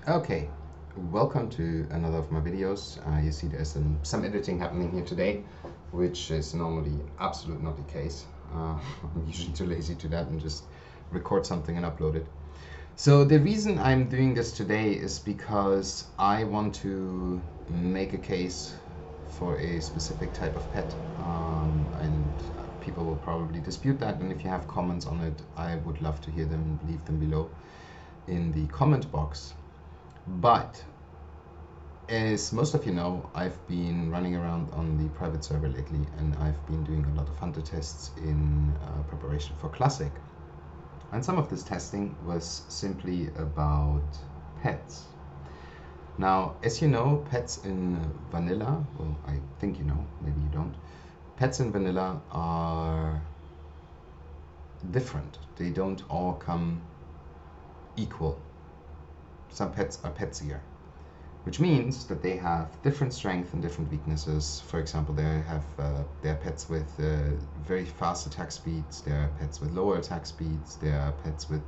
Okay, welcome to another of my videos. You see there's some editing happening here today, which is normally absolutely not the case. I'm usually too lazy to that and just record something and upload it. So the reason I'm doing this today is because I want to make a case for a specific type of pet, and people will probably dispute that, and if you have comments on it, I would love to hear them. Leave them below in the comment box. But as most of you know, I've been running around on the private server lately, and I've been doing a lot of hunter tests in preparation for Classic. And some of this testing was simply about pets. Now, as you know, pets in vanilla, well, I think you know, maybe you don't, pets in vanilla are different. They don't all come equal. Some pets are petsier, which means that they have different strengths and different weaknesses. For example, they are pets with very fast attack speeds, there are pets with lower attack speeds, there are pets with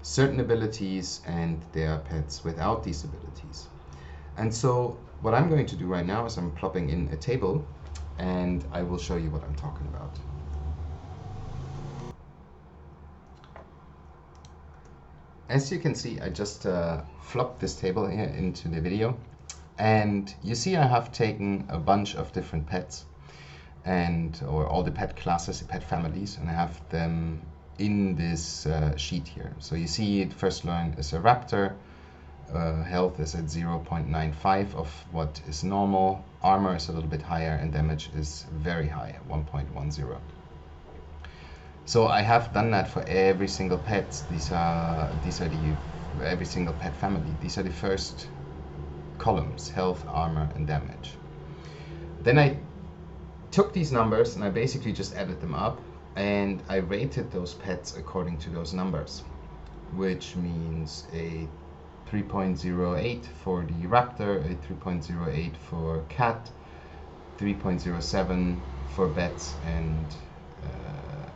certain abilities, and there are pets without these abilities. And so what I'm going to do right now is I'm plopping in a table, and I will show you what I'm talking about. As you can see, I just flopped this table here into the video, and you see I have taken a bunch of different pets or all the pet classes, the pet families, and I have them in this sheet here. So you see the first line is a raptor, health is at 0.95 of what is normal, armor is a little bit higher, and damage is very high at 1.10. So I have done that for every single pet. These are every single pet family. These are the first columns: health, armor, and damage. Then I took these numbers and I basically just added them up, and I rated those pets according to those numbers, which means a 3.08 for the raptor, a 3.08 for cat, 3.07 for bats and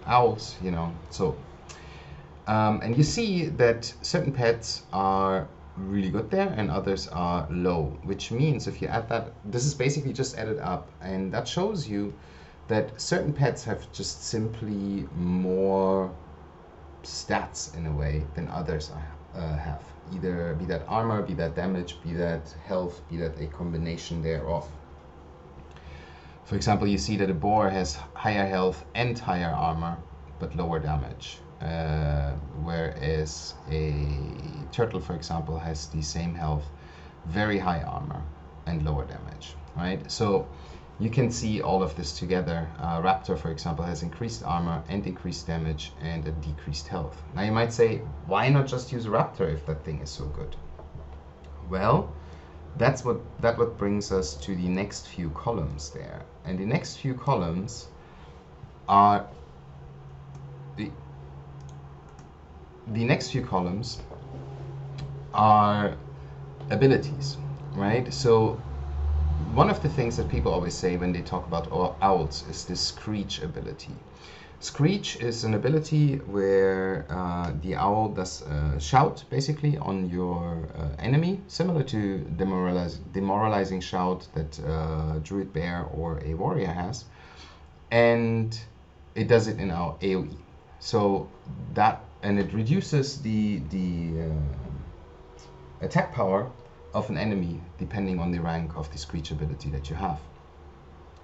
owls, you know. So and you see that certain pets are really good there and others are low, which means if you add that, this is basically just added up, and that shows you that certain pets have just simply more stats in a way than others have, either be that armor, be that damage, be that health, be that a combination thereof. For example, you see that a boar has higher health and higher armor, but lower damage. Whereas a turtle, for example, has the same health, very high armor, and lower damage, right? So you can see all of this together. Raptor, for example, has increased armor and increased damage and a decreased health. Now you might say, why not just use a raptor if that thing is so good? Well, that what brings us to the next few columns there, and the next few columns are the next few columns are abilities, right? So one of the things that people always say when they talk about owls is the Screech ability. Screech is an ability where the owl does shout basically on your enemy, similar to demoralizing shout that druid bear or a warrior has, and it does it in our AoE. So and it reduces the attack power of an enemy depending on the rank of the Screech ability that you have.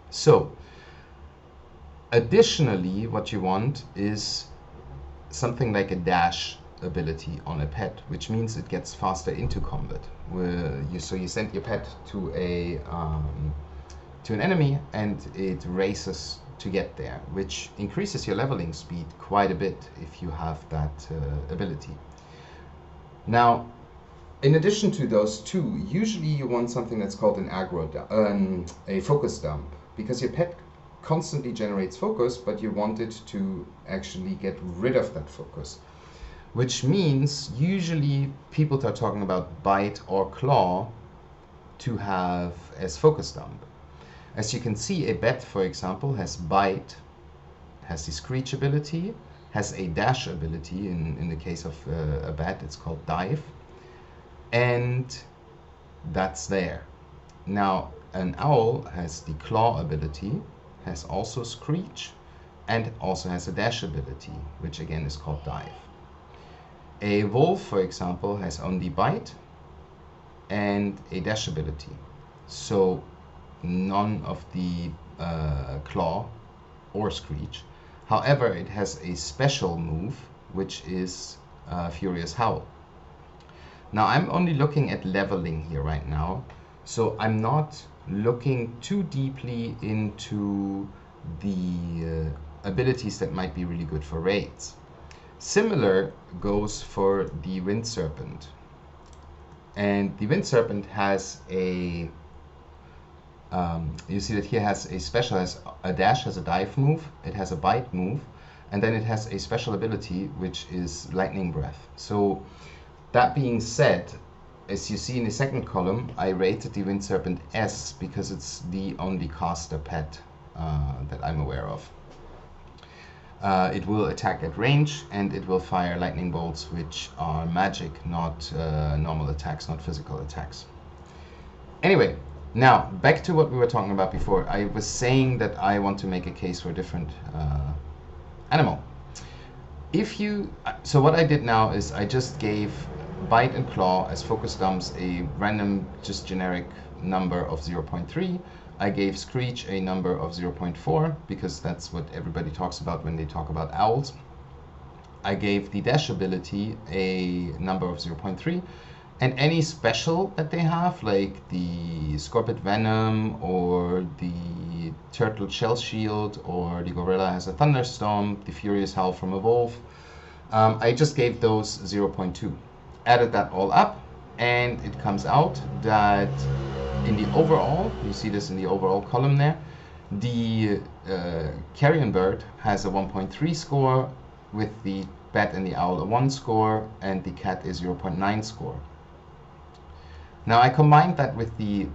So additionally, what you want is something like a dash ability on a pet, which means it gets faster into combat. So you send your pet to an enemy and it races to get there, which increases your leveling speed quite a bit if you have that ability. Now, in addition to those two, usually you want something that's called a focus dump, because your pet constantly generates focus, but you want it to actually get rid of that focus, which means usually people are talking about bite or claw to have as focus dump. As you can see, a bat, for example, has bite, has the Screech ability, has a dash ability. In the case of a bat, it's called dive. and that's there. Now, an owl has the claw ability, has also Screech, and also has a dash ability, which again is called dive. A wolf, for example, has only bite and a dash ability, so none of the claw or Screech. However, it has a special move, which is Furious Howl. Now, I'm only looking at leveling here right now, so I'm not looking too deeply into the abilities that might be really good for raids. Similar goes for the Wind Serpent. And the Wind Serpent has a, you see that here has a special, has a dash, has a dive move, it has a bite move, and then it has a special ability, which is Lightning Breath. So that being said, as you see in the second column, I rated the Wind Serpent S because it's the only caster pet that I'm aware of. It will attack at range, and it will fire lightning bolts, which are magic, not normal attacks, not physical attacks. Anyway, now back to what we were talking about before. I was saying that I want to make a case for a different animal. So what I did now is I just gave bite and claw as focus dumps a random, just generic number of 0.3. I gave Screech a number of 0.4 because that's what everybody talks about when they talk about owls. I gave the dash ability a number of 0.3, and any special that they have, like the Scorpion Venom or the Turtle Shell Shield, or the Gorilla has a Thunderstorm, the Furious Howl from a Wolf, I just gave those 0.2. Added that all up, and it comes out that in the overall, you see this in the overall column there, the carrion bird has a 1.3 score, with the bat and the owl a 1 score, and the cat a 0.9 score. Now I combined that with the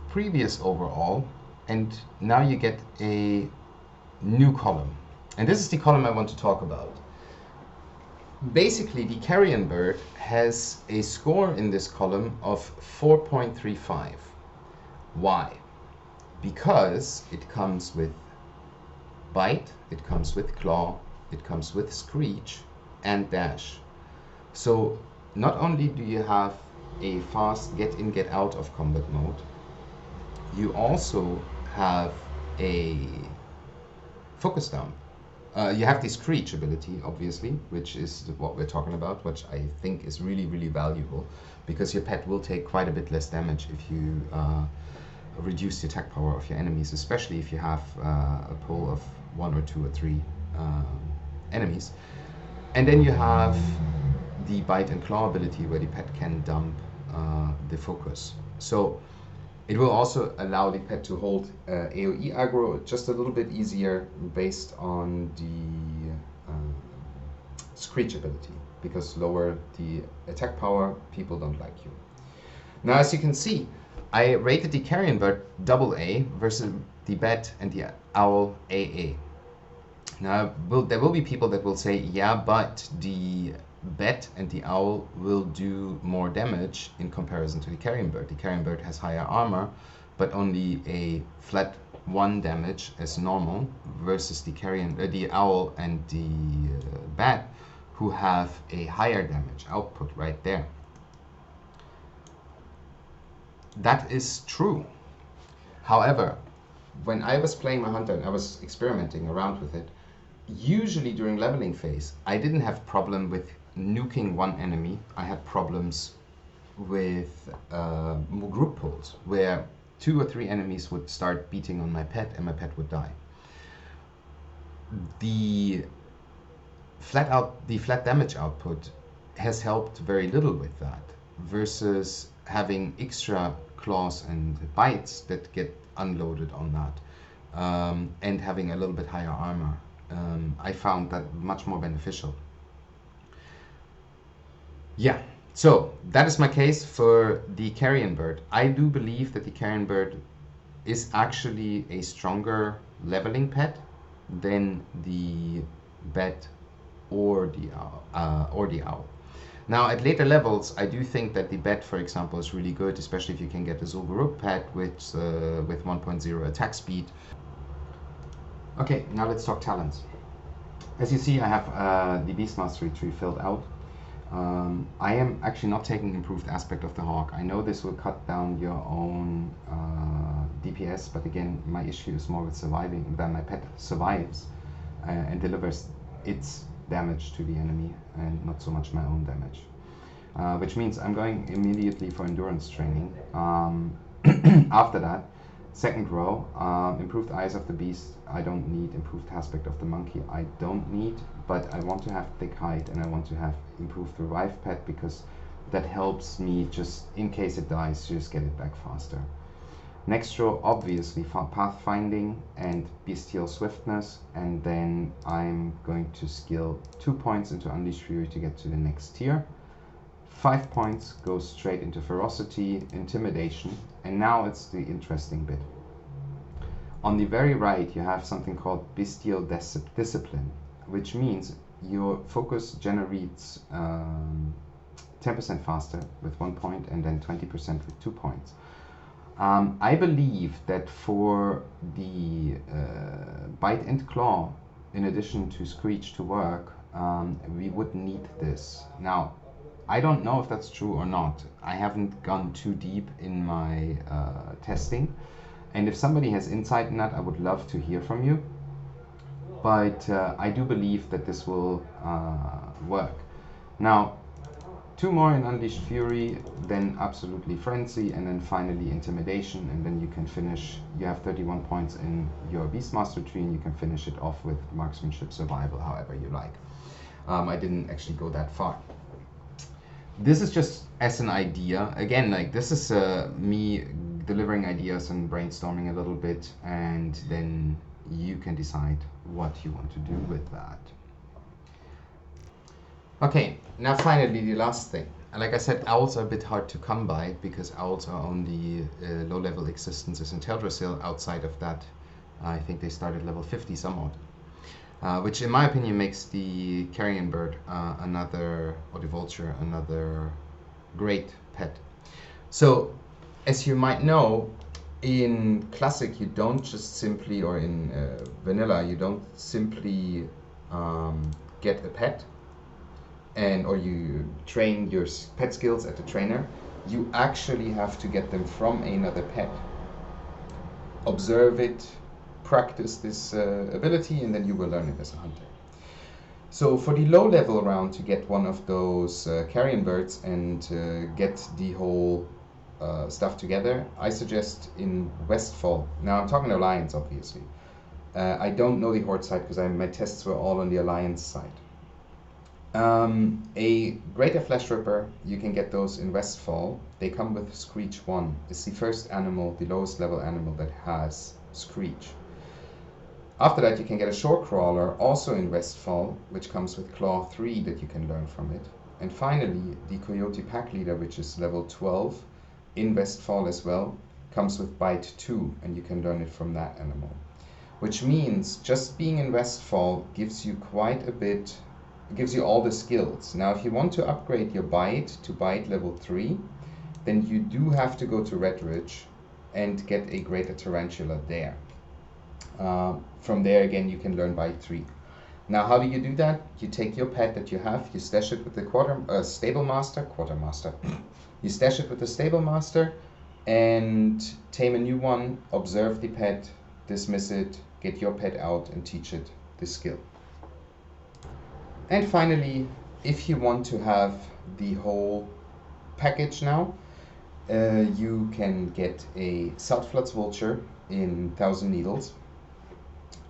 previous overall, and now you get a new column. And this is the column I want to talk about. Basically, the carrion bird has a score in this column of 4.35. Why? Because it comes with bite, it comes with claw, it comes with Screech, and dash. So not only do you have a fast get in, get out of combat mode, you also have a focus dump. You have the Screech ability, obviously, which is what we're talking about, which I think is really, really valuable, because your pet will take quite a bit less damage if you reduce the attack power of your enemies, especially if you have a pool of 1 or 2 or 3 enemies. And then you have the bite and claw ability, where the pet can dump the focus. So it will also allow the pet to hold AoE aggro just a little bit easier based on the Screech ability, because lower the attack power, people don't like you. Now, as you can see, I rated the carrion bird AA versus the bat and the owl AA. Now, there will be people that will say, yeah, but the bat and the owl will do more damage in comparison to the carrion bird. The carrion bird has higher armor, but only a flat 1 damage as normal, versus the owl and the bat, who have a higher damage output right there. That is true. However, when I was playing my hunter and I was experimenting around with it, usually during leveling phase, I didn't have problem with nuking one enemy. I had problems with group pulls, where 2 or 3 enemies would start beating on my pet and my pet would die. The flat damage output has helped very little with that, versus having extra claws and bites that get unloaded on that, and having a little bit higher armor. I found that much more beneficial. Yeah, so that is my case for the carrion bird. I do believe that the carrion bird is actually a stronger leveling pet than the bat or the owl. Now at later levels, I do think that the bet, for example, is really good, especially if you can get the Zul'Gurub pet with 1.0 attack speed. Okay, now let's talk talents. As you see, I have the Beast Mastery tree filled out. I am actually not taking improved aspect of the Hawk. I know this will cut down your own DPS, but again, my issue is more with surviving, than my pet survives and delivers its damage to the enemy and not so much my own damage. Which means I'm going immediately for endurance training. After that, second row, improved eyes of the beast, I don't need. Improved aspect of the monkey, I don't need, but I want to have thick hide and I want to have improved revive pet because that helps me just in case it dies, just get it back faster. Next row, obviously pathfinding and bestial swiftness, and then I'm going to skill 2 points into Unleash Fury to get to the next tier. 5 points goes straight into ferocity, intimidation, and now it's the interesting bit. On the very right you have something called bestial discipline, which means your focus generates 10% faster with 1 point and then 20% with 2 points. I believe that for the bite and claw, in addition to Screech to work, we would need this. Now, I don't know if that's true or not. I haven't gone too deep in my testing, and if somebody has insight in that, I would love to hear from you. But I do believe that this will work. Now, 2 more in Unleashed Fury, then absolutely Frenzy, and then finally Intimidation, and then you can finish. You have 31 points in your Beastmaster tree, and you can finish it off with Marksmanship, Survival, however you like. I didn't actually go that far. This is just as an idea. Again, like this is me delivering ideas and brainstorming a little bit, and then you can decide what you want to do with that. Okay, now finally the last thing. Like I said, owls are a bit hard to come by because owls are only low-level existences in Teldrassil. Outside of that, I think they start at level 50 somewhat. Which in my opinion makes the carrion bird or the vulture, another great pet. So, as you might know, in Classic you don't just simply, or in Vanilla, you don't simply get a pet, or you train your pet skills at the trainer. You actually have to get them from another pet. Observe it, practice this ability, and then you will learn it as a hunter. So for the low level round, to get one of those carrion birds and get the whole stuff together, I suggest in Westfall. Now I'm talking Alliance, obviously. I don't know the Horde side because my tests were all on the Alliance side. A greater Fleshripper, you can get those in Westfall. They come with Screech 1. It's the first animal, the lowest level animal that has Screech. After that you can get a Shore Crawler, also in Westfall, which comes with Claw 3 that you can learn from it. And finally, the Coyote Packleader, which is level 12, in Westfall as well, comes with Bite 2, and you can learn it from that animal. Which means just being in Westfall gives you quite a bit, gives you all the skills. Now if you want to upgrade your Bite to Bite level 3, then you do have to go to Redridge and get a greater Tarantula there. From there again you can learn Bite 3. Now how do you do that? You take your pet that you have, you stash it with the Stable Master. You stash it with the Stable Master and tame a new one, observe the pet, dismiss it, get your pet out and teach it the skill. And finally, if you want to have the whole package now, you can get a Saltfloods Vulture in 1000 Needles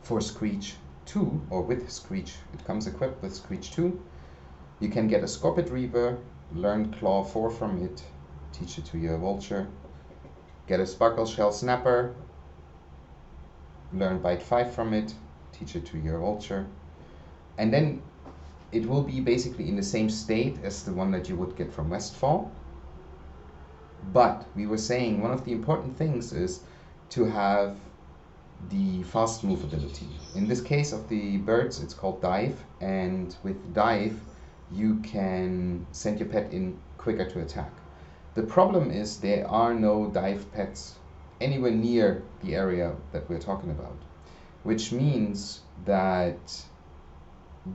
for Screech 2, or with Screech, it comes equipped with Screech 2. You can get a Scorpid Reaver, learn Claw 4 from it, teach it to your Vulture. Get a Sparkle Shell Snapper, learn Bite 5 from it, teach it to your Vulture. And then it will be basically in the same state as the one that you would get from Westfall. But we were saying one of the important things is to have the fast move ability. In this case of the birds, it's called Dive, and with Dive you can send your pet in quicker to attack. The problem is there are no dive pets anywhere near the area that we're talking about, which means that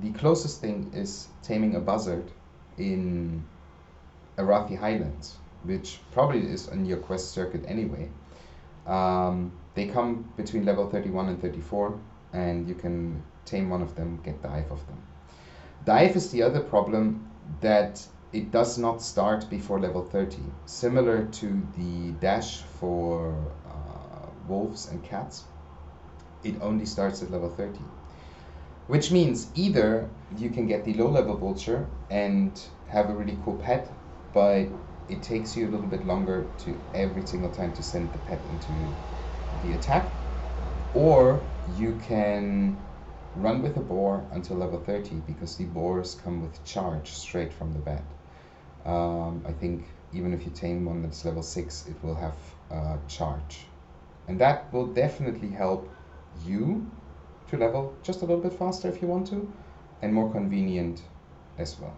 the closest thing is taming a Buzzard in Arathi Highlands, which probably is on your quest circuit anyway. They come between level 31 and 34, and you can tame one of them, get dive of them. Dive is the other problem, that it does not start before level 30. Similar to the dash for wolves and cats, it only starts at level 30. Which means either you can get the low level Vulture and have a really cool pet, but it takes you a little bit longer to every single time to send the pet into the attack, or you can run with a boar until level 30, because the boars come with charge straight from the bat. I think even if you tame one that's level 6, it will have charge. And that will definitely help you to level just a little bit faster if you want to, and more convenient as well.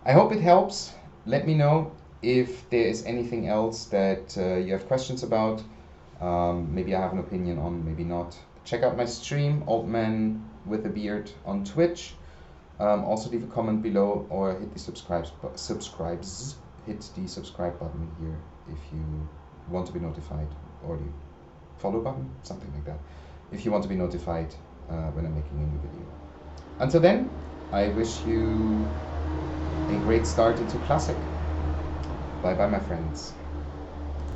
I hope it helps. Let me know if there is anything else that you have questions about. Maybe I have an opinion on, maybe not. Check out my stream, Old Man with a Beard, on Twitch. Also leave a comment below, or hit the subscribe button here if you want to be notified, or the follow button, something like that, if you want to be notified when I'm making a new video. Until then, I wish you a great start into Classic. Bye bye, my friends.